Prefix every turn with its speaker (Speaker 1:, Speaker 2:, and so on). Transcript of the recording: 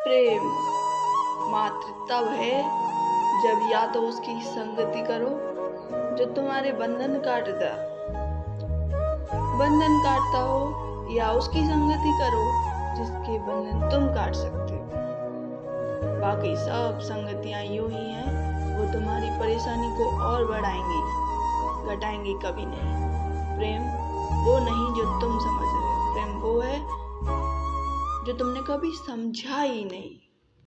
Speaker 1: प्रेम मात्र तब है जब या तो उसकी संगति करो जो तुम्हारे बंधन काटता हो, या उसकी संगति करो जिसके बंधन तुम काट सकते हो। बाकी सब संगतियां यूं ही हैं, वो तुम्हारी परेशानी को और बढ़ाएंगी, घटाएंगी कभी नहीं। प्रेम वो नहीं जो तुम समझ रहे हो, प्रेम वो है जो तुमने कभी समझा ही नहीं।